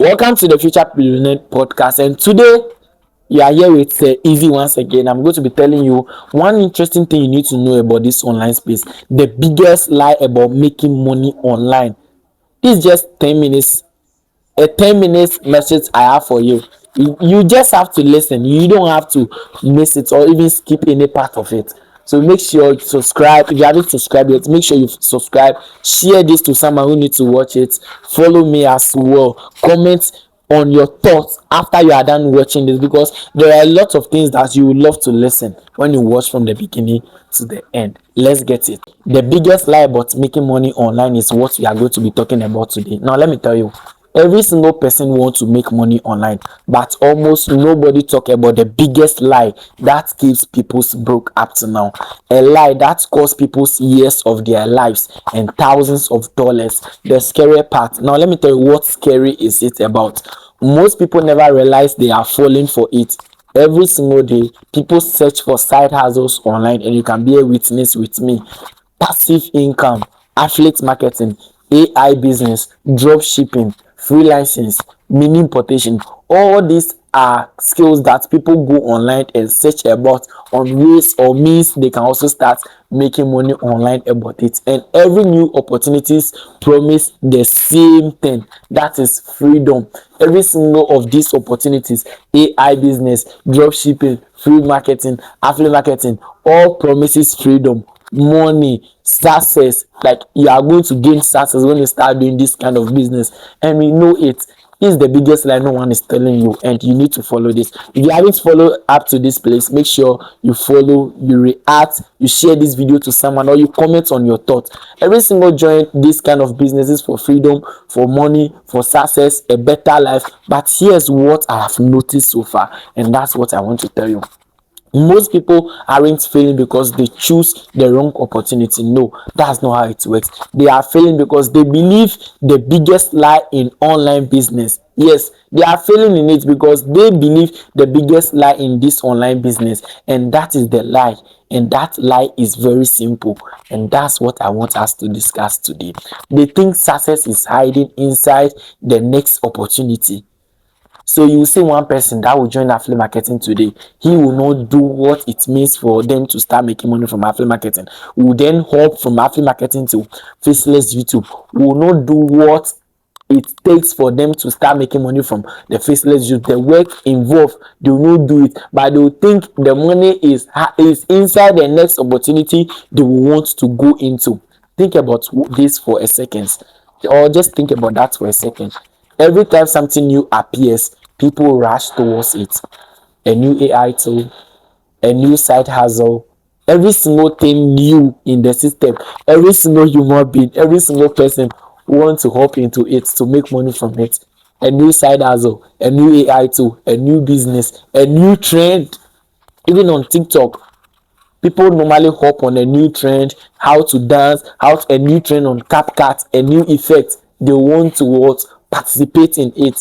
Welcome to the Future Billionaire podcast, and today you are here with Easy once again. I'm going to be telling you one interesting thing you need to know about this online space, the biggest lie about making money online. This is just 10 minutes, a 10 minutes message I have for you. You just have to listen. You don't have to miss it or even skip any part of it. So make sure you subscribe. If you haven't subscribed yet, make sure you subscribe. Share this to someone who needs to watch it. Follow me as well. Comment on your thoughts after you are done watching this, because there are a lot of things that you would love to listen when you watch from the beginning to the end. Let's get it. The biggest lie about making money online is what we are going to be talking about today. Now let me tell you, every single person wants to make money online, but almost nobody talk about the biggest lie that keeps people broke up to now. A lie that cost people's years of their lives and thousands of dollars. The scary part. Now let me tell you what scary is it about. Most people never realize they are falling for it. Every single day, people search for side hustles online, and you can be a witness with me. Passive income, affiliate marketing, AI business, drop shipping, freelancing, mini importation. All these are skills that people go online and search about on ways or means they can also start making money online about it. And every new opportunities promise the same thing, that is freedom. Every single of these opportunities, AI business, drop shipping, free marketing, affiliate marketing, all promises freedom, money, success. Like, you are going to gain success when you start doing this kind of business, and we know it. This is the biggest lie no one is telling you, and you need to follow this. If you haven't followed up to this place, make sure you follow, you react, you share this video to someone, or you comment on your thoughts. Every single join this kind of businesses for freedom, for money, for success, a better life. But here's what I have noticed so far, and that's what I want to tell you. Most people aren't failing because they choose the wrong opportunity. No, that's not how it works. They are failing because they believe the biggest lie in online business. Yes, they are failing in it because they believe the biggest lie in this online business, and that is the lie. And that lie is very simple, and that's what I want us to discuss today. They think success is hiding inside the next opportunity. So you will see one person that will join affiliate marketing today. He will not do what it means for them to start making money from affiliate marketing. We will then hop from affiliate marketing to faceless YouTube. We will not do what it takes for them to start making money from the faceless YouTube. The work involved, they will not do it, but they will think the money is inside the next opportunity they will want to go into. Think about this for a second, or just think about that for a second. Every time something new appears, people rush towards it. A new AI tool, a new side hustle, every single thing new in the system, every single human being, every single person wants to hop into it to make money from it. A new side hustle, a new AI tool, a new business, a new trend. Even on TikTok, people normally hop on a new trend, how to dance, a new trend on CapCut, a new effect. They want to what? Participate in it,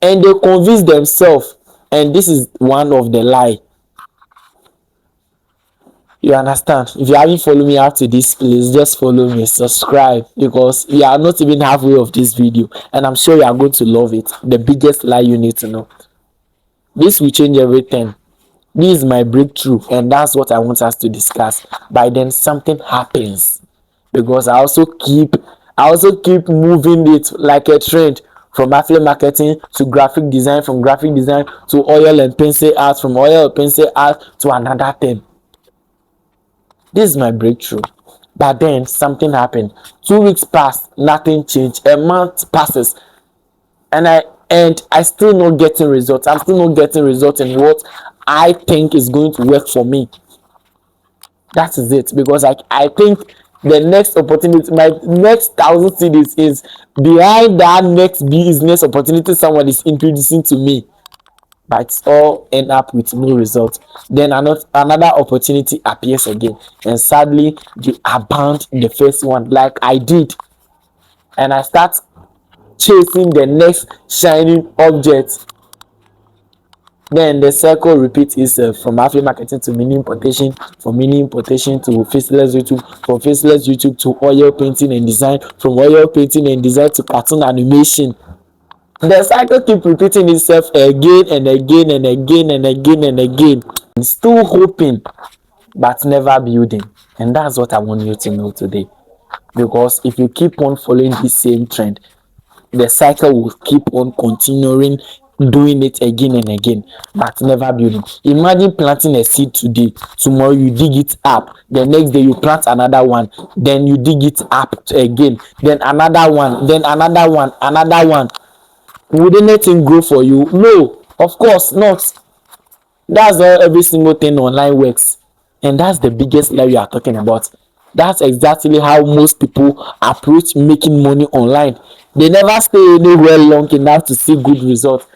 and they convince themselves. And this is one of the lie. You understand? If you haven't followed me up to this, please just follow me, subscribe, because you are not even halfway of this video, and I'm sure you are going to love it. The biggest lie you need to know. This will change everything. This is my breakthrough, and that's what I want us to discuss. By then something happens, because I also keep moving it like a trend, from affiliate marketing to graphic design, from graphic design to oil and pencil art, from oil and pencil art to another thing. This is my breakthrough. But then something happened. 2 weeks passed, nothing changed. A month passes, and I still not getting results. I'm still not getting results in what I think is going to work for me. That is it, because I think the next opportunity, my next 1,000 CDs is behind that next business opportunity someone is introducing to me, but it's all end up with no result. Then another opportunity appears again, and sadly they abandon the first one, like I did, and I start chasing the next shining object. Then the circle repeats itself, from affiliate marketing to mini importation, from mini importation to faceless YouTube, from faceless YouTube to oil painting and design, from oil painting and design to cartoon animation. The cycle keep repeating itself again and again and again and again and again. Still hoping but never building. And that's what I want you to know today. Because if you keep on following this same trend, the cycle will keep on continuing doing it again and again but never building. Imagine planting a seed today, tomorrow you dig it up, the next day you plant another one, then you dig it up again, then another one, then another one, another one. Would anything grow for you? No, of course not. That's how every single thing online works. And that's the biggest lie we are talking about. That's exactly how most people approach making money online. They never stay anywhere long enough to see good results.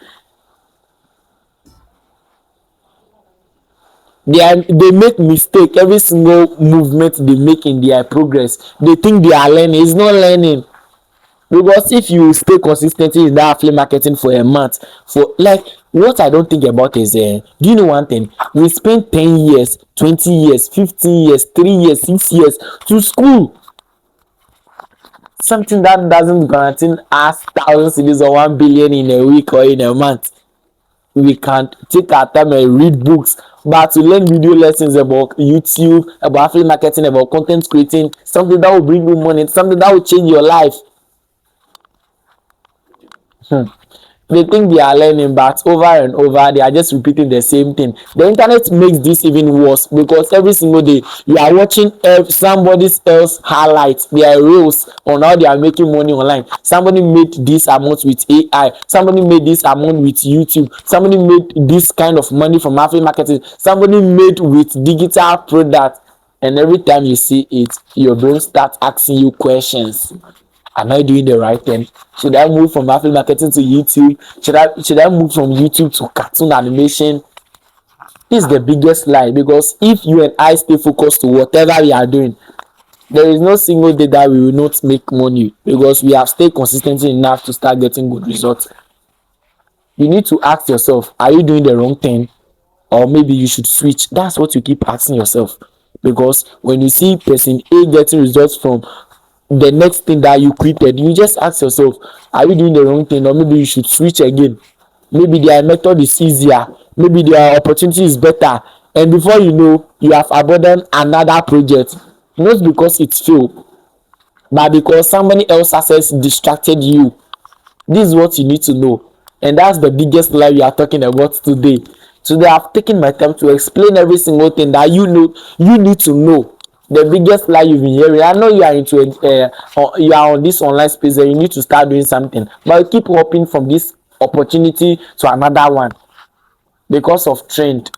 They make mistake every single movement they make in their progress. They think they are learning. It's not learning. Because if you stay consistently in that affiliate marketing for a month, for like what I don't think about is do you know one thing? We spend 10 years, 20 years, 15 years, 3 years, 6 years to school. Something that doesn't guarantee us thousands cities or 1 billion in a week or in a month. We can take our time and read books, but to learn video lessons about YouTube, about affiliate marketing, about content creating, something that will bring you money, something that will change your life. They think they are learning, but over and over they are just repeating the same thing. The internet makes this even worse because every single day you are watching somebody else highlights their reels on how they are making money online. Somebody made this amount with AI, somebody made this amount with YouTube, somebody made this kind of money from affiliate marketing, somebody made with digital product. And every time you see it, your brain starts asking you questions. Am I doing the right thing? Should I move from affiliate marketing to YouTube? Should I move from YouTube to cartoon animation? This is the biggest lie, because if you and I stay focused to whatever we are doing, there is no single day that we will not make money, because we have stayed consistently enough to start getting good results. You need to ask yourself, are you doing the wrong thing? Or maybe you should switch. That's what you keep asking yourself, because when you see person A getting results from the next thing that you created, you just ask yourself, are you doing the wrong thing? Or maybe you should switch again. Maybe their method is easier, maybe their opportunity is better, and before you know, you have abandoned another project, not because it failed, but because somebody else has distracted you. This is what you need to know, and that's the biggest lie we are talking about today. Today I've taken my time to explain every single thing that you need to know. The biggest lie you've been hearing. I know you are into you are on this online space and you need to start doing something, but you keep hopping from this opportunity to another one because of trend,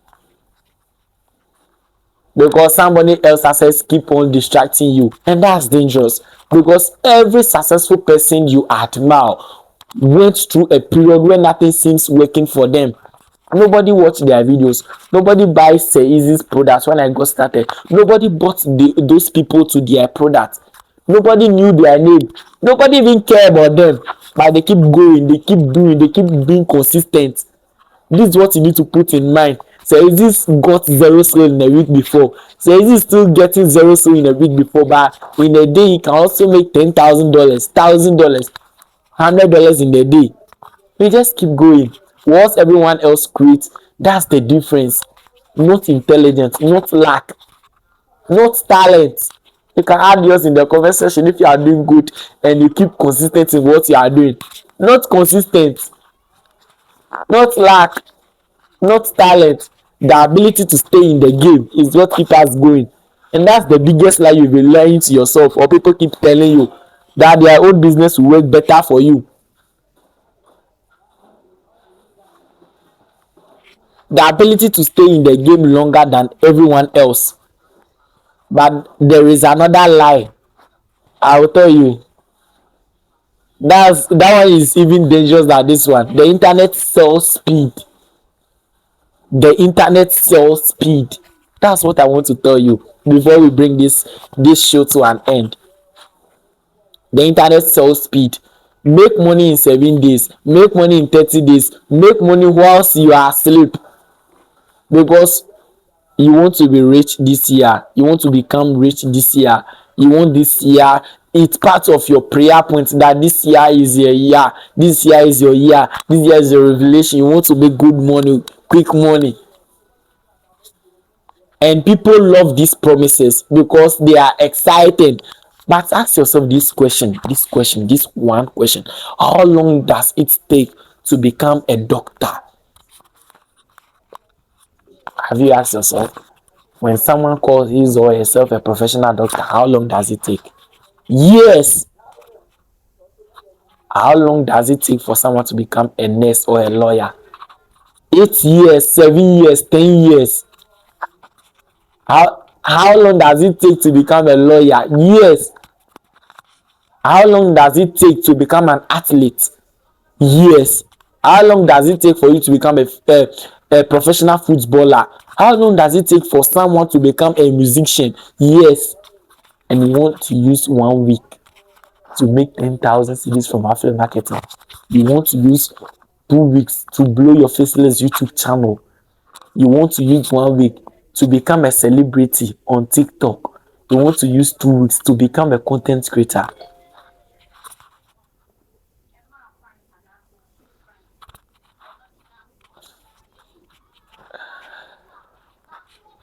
because somebody else has keep on distracting you, and that's dangerous, because every successful person you admire went through a period where nothing seems working for them. Nobody watched their videos, nobody buys Easy's products. When I got started, nobody bought those people to their product, nobody knew their name, nobody even care about them, but they keep going, they keep doing, they keep being consistent. This is what you need to put in mind. This got zero sale in a week before, this still getting zero sale in a week before, but in a day you can also make $10,000, $1,000, $100 in a day. You just keep going. What everyone else creates, that's the difference. Not intelligence, not lack, not talent. You can add yours in the comment section if you are doing good and you keep consistent in what you are doing. Not consistent, not lack, not talent. The ability to stay in the game is what keeps us going. And that's the biggest lie you've been lying to yourself, or people keep telling you that their own business will work better for you. The ability to stay in the game longer than everyone else. But there is another lie. I will tell you. That one is even dangerous than this one. The internet sells speed. The internet sells speed. That's what I want to tell you before we bring this show to an end. The internet sells speed. Make money in 7 days. Make money in 30 days. Make money whilst you are asleep. Because you want to be rich this year, you want to become rich this year, you want this year, it's part of your prayer point that this year is your year, this year is your year, this year is your revelation. You want to make good money, quick money. And people love these promises because they are exciting. But ask yourself this one question: how long does it take to become a doctor? Have you asked yourself? When someone calls his or herself a professional doctor, how long does it take? Years. How long does it take for someone to become a nurse or a lawyer? 8 years, 7 years, 10 years. How long does it take to become a lawyer? Years. How long does it take to become an athlete? Years. How long does it take for you to become a professional footballer? How long does it take for someone to become a musician? Years. And you want to use 1 week to make 10,000 CDs from affiliate marketing. You want to use 2 weeks to blow your faceless YouTube channel. You want to use 1 week to become a celebrity on TikTok. You want to use 2 weeks to become a content creator.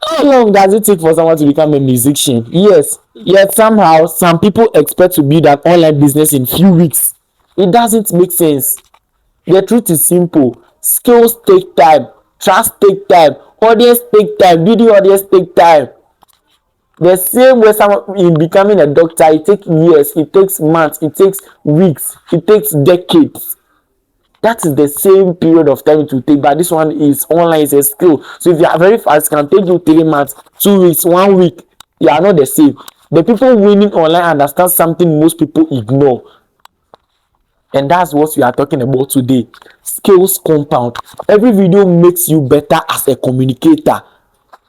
How long does it take for someone to become a musician? Yes, yet somehow some people expect to build an online business in few weeks. It doesn't make sense. The truth is simple. Skills take time, trust take time, audience take time, video audience take time. The same way someone in becoming a doctor, it takes years, it takes months, it takes weeks, it takes decades. That is the same period of time it will take, but this one is online, is a skill. So if you are very fast, it can take you 3 months, 2 weeks, 1 week. You are not the same. The people winning online understand something most people ignore. And that's what we are talking about today. Skills compound. Every video makes you better as a communicator.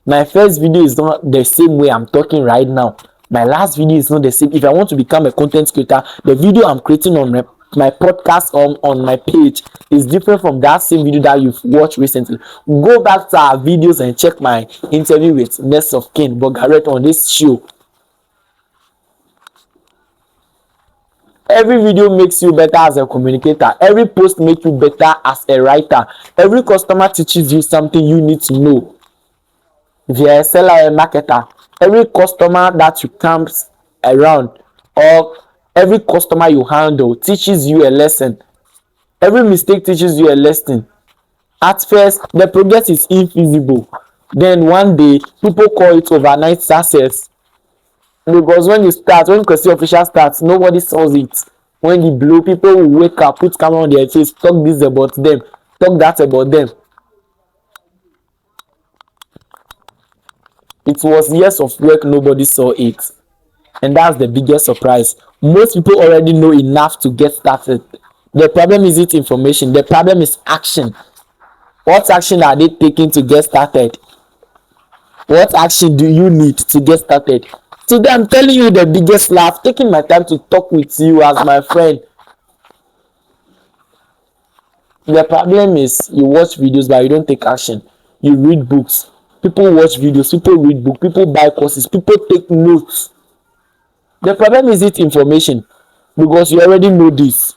My first video is not the same way I'm talking right now. My last video is not the same. If I want to become a content creator, the video I'm creating on my podcast on my page is different from that same video that you've watched recently. Go back to our videos and check my interview with Ness of King Bogaret on this show. Every video makes you better as a communicator. Every post makes you better as a writer. Every customer teaches you something you need to know. If you're a seller or a marketer, every customer that you come around or every customer you handle teaches you a lesson. Every mistake teaches you a lesson. At first, the progress is invisible. Then one day, people call it overnight success. Because when Kwesi Official starts, nobody saws it. When you blow, people will wake up, put camera on their face, talk this about them, talk that about them. It was years of work, nobody saw it. And that's the biggest surprise. Most people already know enough to get started. The problem isn't information, the problem is action. What action are they taking to get started? What action do you need to get started? Today I'm telling you the biggest laugh, taking my time to talk with you as my friend. The problem is you watch videos but you don't take action. You read books. People watch videos, people read books, people buy courses, people take notes. The problem isn't information because you already know this,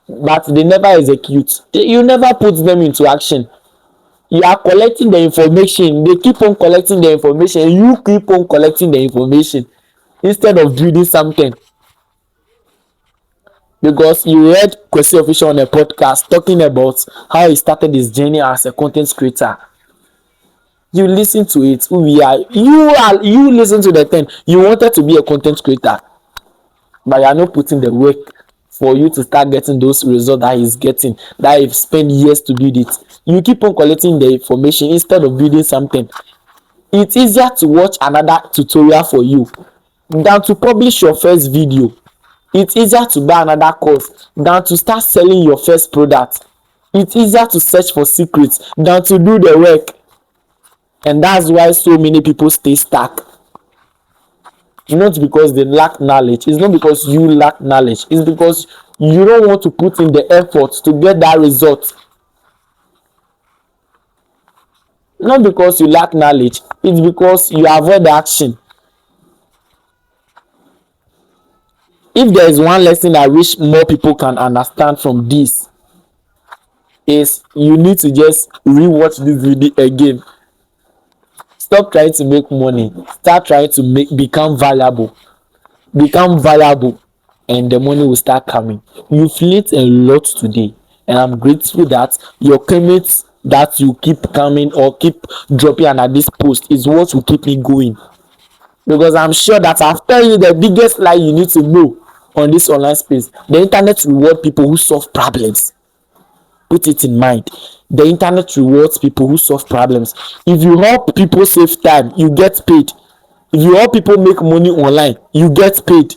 but they never execute. You never put them into action. You are collecting the information, they keep on collecting the information, you keep on collecting the information instead of building something. Because you heard Kwesi Official on a podcast talking about how he started his journey as a content creator. You listen to it. You listen to the thing. You wanted to be a content creator, but you are not putting the work for you to start getting those results that he's getting, that he's spent years to build it. You keep on collecting the information instead of building something. It's easier to watch another tutorial for you than to publish your first video. It's easier to buy another course than to start selling your first product. It's easier to search for secrets than to do the work. And that's why so many people stay stuck. Not because they lack knowledge. It's not because you lack knowledge. It's because you don't want to put in the effort to get that result. Not because you lack knowledge. It's because you avoid action. If there is one lesson I wish more people can understand from this, is you need to just rewatch this video again. Stop trying to make money, start trying to become valuable, and the money will start coming. You've learned a lot today, and I'm grateful that your comments that you keep coming or keep dropping under this post is what will keep me going, because I'm sure that I've told you the biggest lie you need to know on this online space. The internet reward people who solve problems. Put it in mind. The internet rewards people who solve problems. If you help people save time, you get paid. If you help people make money online, you get paid.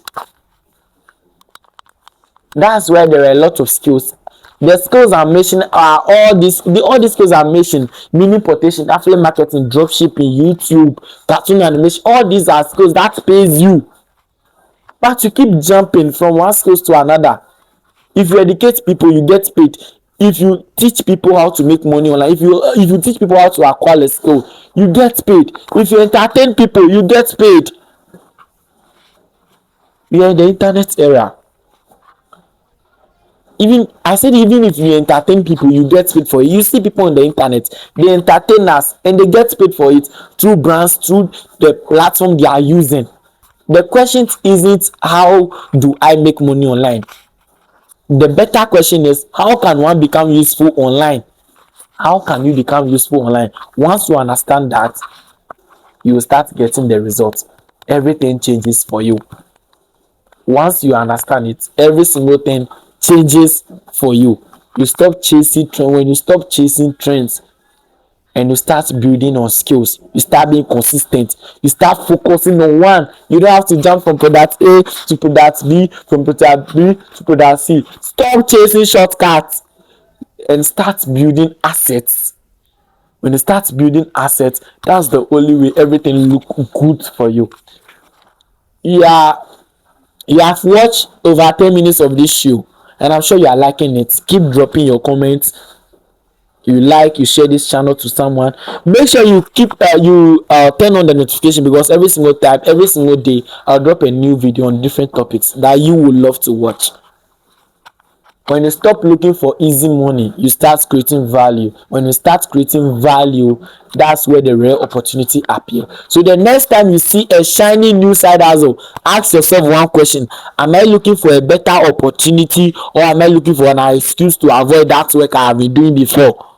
That's why there are a lot of skills. The skills I'm mentioning are all these skills I'm mentioning: mini importation, affiliate marketing, dropshipping, YouTube, cartoon animation. All these are skills that pays you, but you keep jumping from one skills to another. If you educate people, you get paid. If you teach people how to make money online, if you teach people how to acquire a skill, you get paid. If you entertain people, you get paid. We are in the internet era. Even if you entertain people, you get paid for it. You see people on the internet, they entertain us and they get paid for it through brands, through the platform they are using. The question isn't how do I make money online. The better question is, how can one become useful online? How can you become useful online? Once you understand that, you will start getting the results. Everything changes for you. Once you understand it, every single thing changes for you. You stop chasing trends. When you stop chasing trends and you start building on skills, you start being consistent, you start focusing on one. You don't have to jump from product A to product B, from product B to product C. Stop chasing shortcuts and start building assets. When you start building assets, that's the only way everything look good for you. Yeah, you have watched over 10 minutes of this show, and I'm sure you are liking it. Keep dropping your comments. You share this channel to someone. Make sure you turn on the notification, because every single time, every single day, I'll drop a new video on different topics that you would love to watch. When you stop looking for easy money, you start creating value. When you start creating value, that's where the real opportunity appears. So the next time you see a shiny new side hustle, ask yourself one question: am I looking for a better opportunity, or am I looking for an excuse to avoid that work I have been doing before?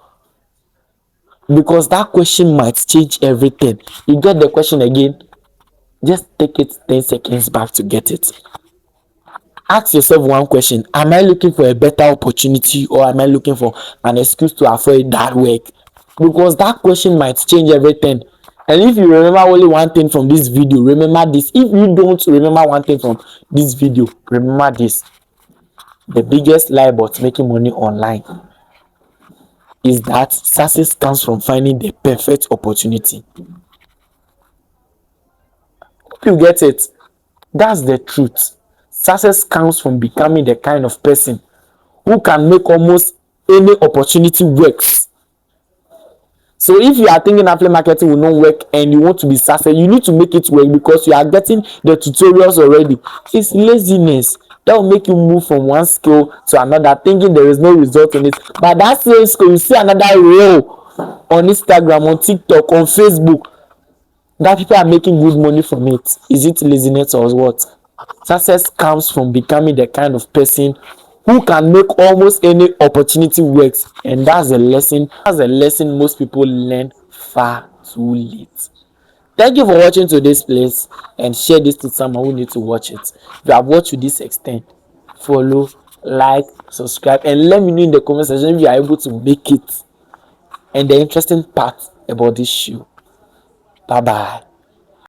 Because that question might change everything. You get the question again? Just take it 10 seconds back to get it. Ask yourself one question: am I looking for a better opportunity, or am I looking for an excuse to avoid that work? Because that question might change everything. And if you remember only one thing from this video, remember this. If you don't remember one thing from this video, remember this: the biggest lie about making money online is that success comes from finding the perfect opportunity. Hope you get it. That's the truth. Success comes from becoming the kind of person who can make almost any opportunity works. So if you are thinking affiliate marketing will not work and you want to be successful, you need to make it work, because you are getting the tutorials already. It's laziness that will make you move from one skill to another, thinking there is no result in it. But that same skill, you see another reel on Instagram, on TikTok, on Facebook, that people are making good money from it. Is it laziness or what? Success comes from becoming the kind of person who can make almost any opportunity works, and that's a lesson. That's a lesson most people learn far too late. Thank you for watching today's place, and share this to someone who needs to watch it. If you have watched to this extent, follow, like, subscribe, and let me know in the comment section if you are able to make it and the interesting part about this show. Bye bye.